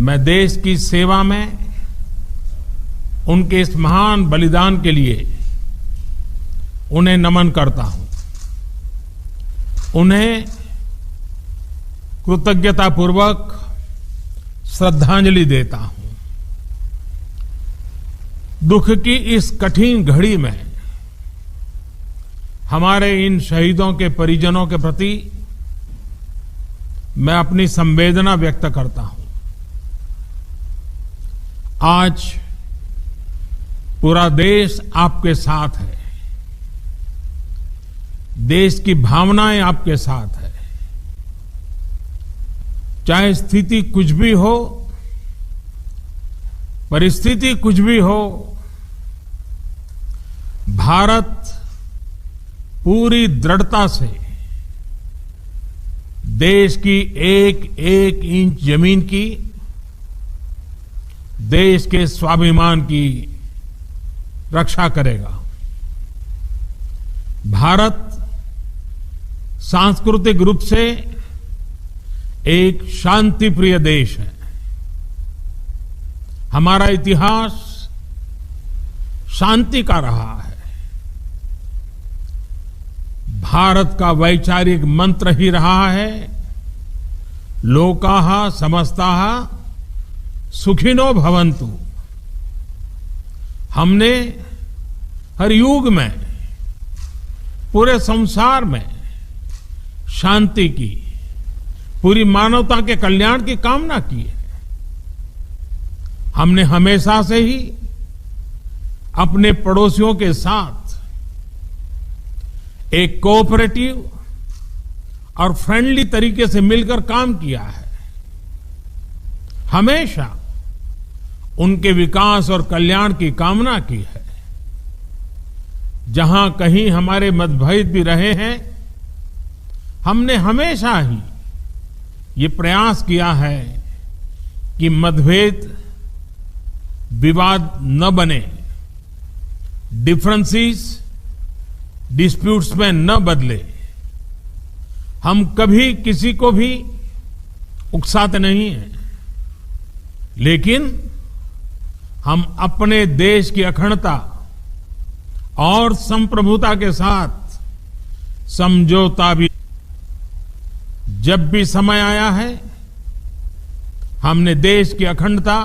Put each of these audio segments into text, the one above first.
मैं देश की सेवा में उनके इस महान बलिदान के लिए उन्हें नमन करता हूं, उन्हें कृतज्ञतापूर्वक श्रद्धांजलि देता हूं। दुख की इस कठिन घड़ी में हमारे इन शहीदों के परिजनों के प्रति मैं अपनी संवेदना व्यक्त करता हूं। आज पूरा देश आपके साथ है, देश की भावनाएं आपके साथ है। चाहे स्थिति कुछ भी हो, परिस्थिति कुछ भी हो, भारत पूरी दृढ़ता से देश की एक एक इंच जमीन की, देश के स्वाभिमान की रक्षा करेगा। भारत सांस्कृतिक रूप से एक शांति प्रिय देश है। हमारा इतिहास शांति का रहा है। भारत का वैचारिक मंत्र ही रहा है, लोकाः समस्ताः सुखिनो भवन्तु। हमने हर युग में, पूरे संसार में शांति की, पूरी मानवता के कल्याण की कामना की है। हमने हमेशा से ही अपने पड़ोसियों के साथ एक कोऑपरेटिव और फ्रेंडली तरीके से मिलकर काम किया है। हमेशा उनके विकास और कल्याण की कामना की है। जहां कहीं हमारे मतभेद भी रहे हैं, हमने हमेशा ही ये प्रयास किया है कि मतभेद विवाद न बने, डिफरेंसेस डिस्प्यूट्स में न बदले। हम कभी किसी को भी उकसाते नहीं हैं, लेकिन हम अपने देश की अखंडता और संप्रभुता के साथ समझौता भी, जब भी समय आया है, हमने देश की अखंडता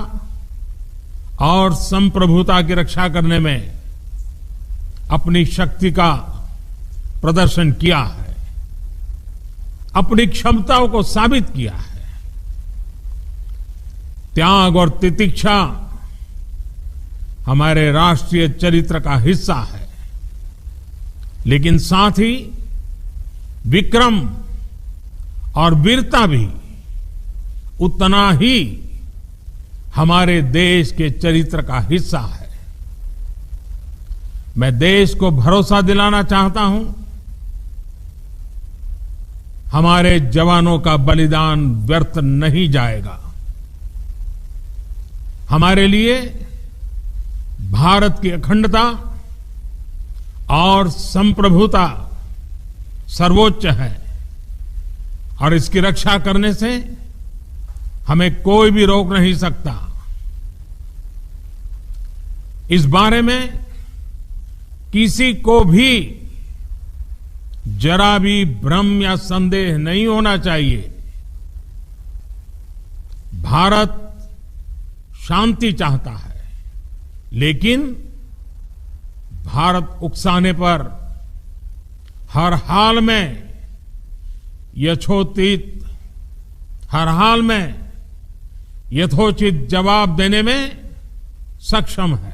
और संप्रभुता की रक्षा करने में अपनी शक्ति का प्रदर्शन किया है, अपनी क्षमताओं को साबित किया है। त्याग और तितिक्षा हमारे राष्ट्रीय चरित्र का हिस्सा है, लेकिन साथ ही विक्रम और वीरता भी उतना ही हमारे देश के चरित्र का हिस्सा है। मैं देश को भरोसा दिलाना चाहता हूं, हमारे जवानों का बलिदान व्यर्थ नहीं जाएगा। हमारे लिए भारत की अखंडता और संप्रभुता सर्वोच्च है, और इसकी रक्षा करने से हमें कोई भी रोक नहीं सकता। इस बारे में किसी को भी जरा भी भ्रम या संदेह नहीं होना चाहिए। भारत शांति चाहता है, लेकिन भारत उकसाने पर हर हाल में हर हाल में यथोचित जवाब देने में सक्षम है।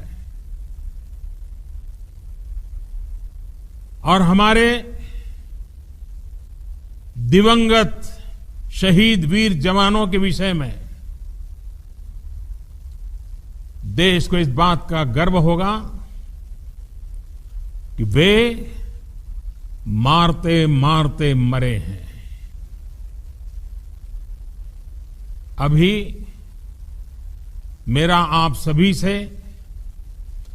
और हमारे दिवंगत शहीद वीर जवानों के विषय में देश को इस बात का गर्व होगा कि वे मारते मारते मरे हैं। अभी मेरा आप सभी से,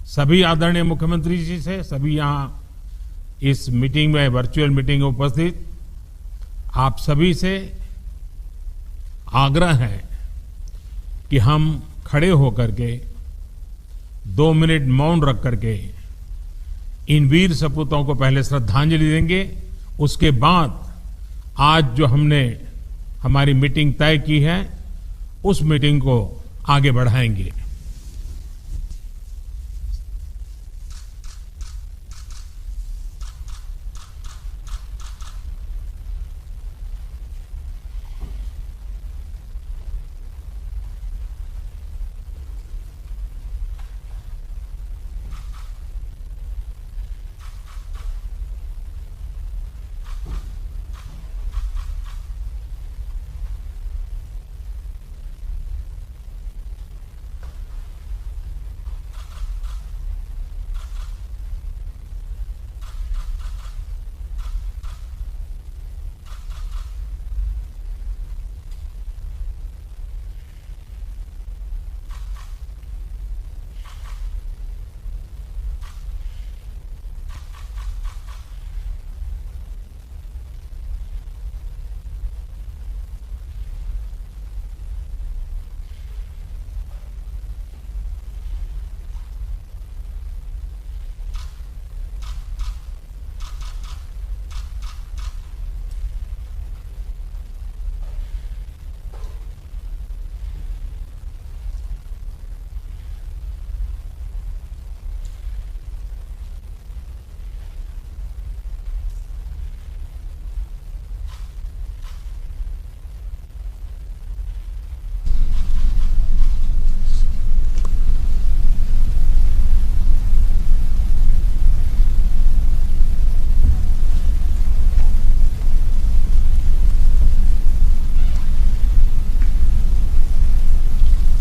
सभी आदरणीय मुख्यमंत्री जी से, सभी यहां इस मीटिंग में, वर्चुअल मीटिंग में उपस्थित आप सभी से आग्रह है कि हम खड़े होकर के 2 मिनट मौन रख करके इन वीर सपूतों को पहले श्रद्धांजलि देंगे। उसके बाद आज जो हमने हमारी मीटिंग तय की है उस मीटिंग को आगे बढ़ाएंगे।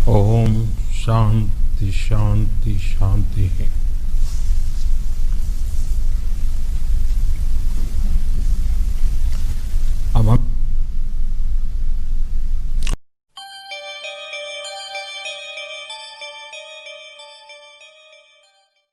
ओम शांति शांति शांति है।